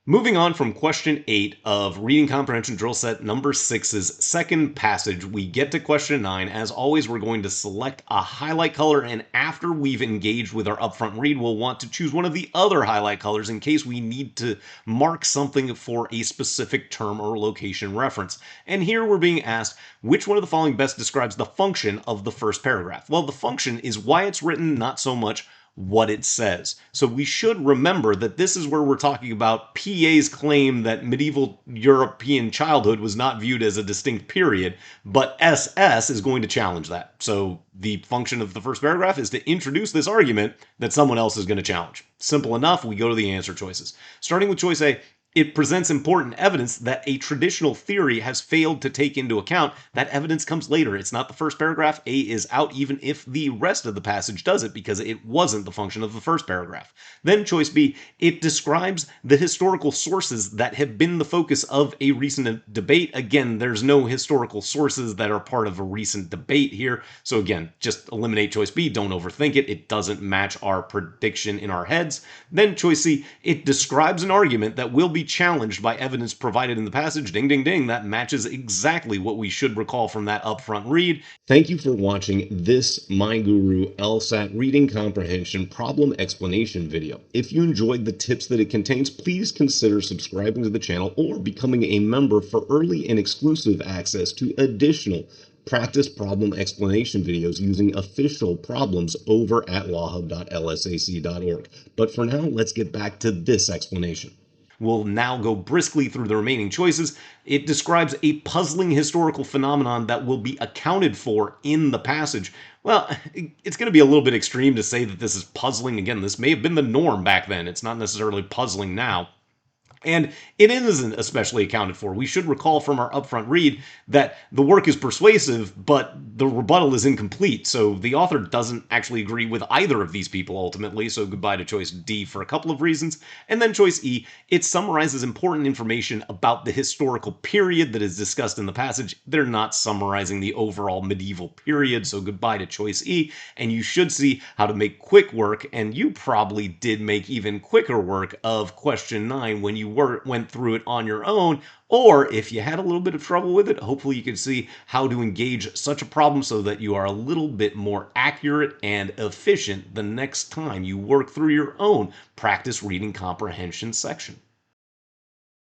Moving on from question 8 of reading comprehension drill set number 6's second passage, we get to question 9. As always, we're going to select a highlight color, and after we've engaged with our upfront read, we'll want to choose one of the other highlight colors in case we need to mark something for a specific term or location reference. And here we're being asked, which one of the following best describes the function of the first paragraph? Well, the function is why it's written, not so much what it says. So we should remember that this is where we're talking about PA's claim that medieval European childhood was not viewed as a distinct period, but SS is going to challenge that. So the function of the first paragraph is to introduce this argument that someone else is going to challenge. Simple enough, we go to the answer choices. Starting with choice A, it presents important evidence that a traditional theory has failed to take into account. That evidence comes later. It's not the first paragraph. A is out even if the rest of the passage does it because it wasn't the function of the first paragraph. Then choice B, it describes the historical sources that have been the focus of a recent debate. Again, there's no historical sources that are part of a recent debate here. So again, just eliminate choice B. Don't overthink it. It doesn't match our prediction in our heads. Then choice C, it describes an argument that will be challenged by evidence provided in the passage. Ding, ding, ding. That matches exactly what we should recall from that upfront read. Thank you for watching this MyGuru LSAT Reading Comprehension problem explanation video. If you enjoyed the tips that it contains, please consider subscribing to the channel or becoming a member for early and exclusive access to additional practice problem explanation videos using official problems over at lawhub.lsac.org. But for now, let's get back to this explanation. We'll now go briskly through the remaining choices. It describes a puzzling historical phenomenon that will be accounted for in the passage. Well, it's going to be a little bit extreme to say that this is puzzling. Again, this may have been the norm back then. It's not necessarily puzzling now. And it isn't especially accounted for. We should recall from our upfront read that the work is persuasive, but the rebuttal is incomplete. So the author doesn't actually agree with either of these people ultimately. So goodbye to choice D for a couple of reasons. And then choice E, it summarizes important information about the historical period that is discussed in the passage. They're not summarizing the overall medieval period. So goodbye to choice E. And you should see how to make quick work. And you probably did make even quicker work of question 9 when you went through it on your own, or if you had a little bit of trouble with it, hopefully you can see how to engage such a problem so that you are a little bit more accurate and efficient the next time you work through your own practice reading comprehension section.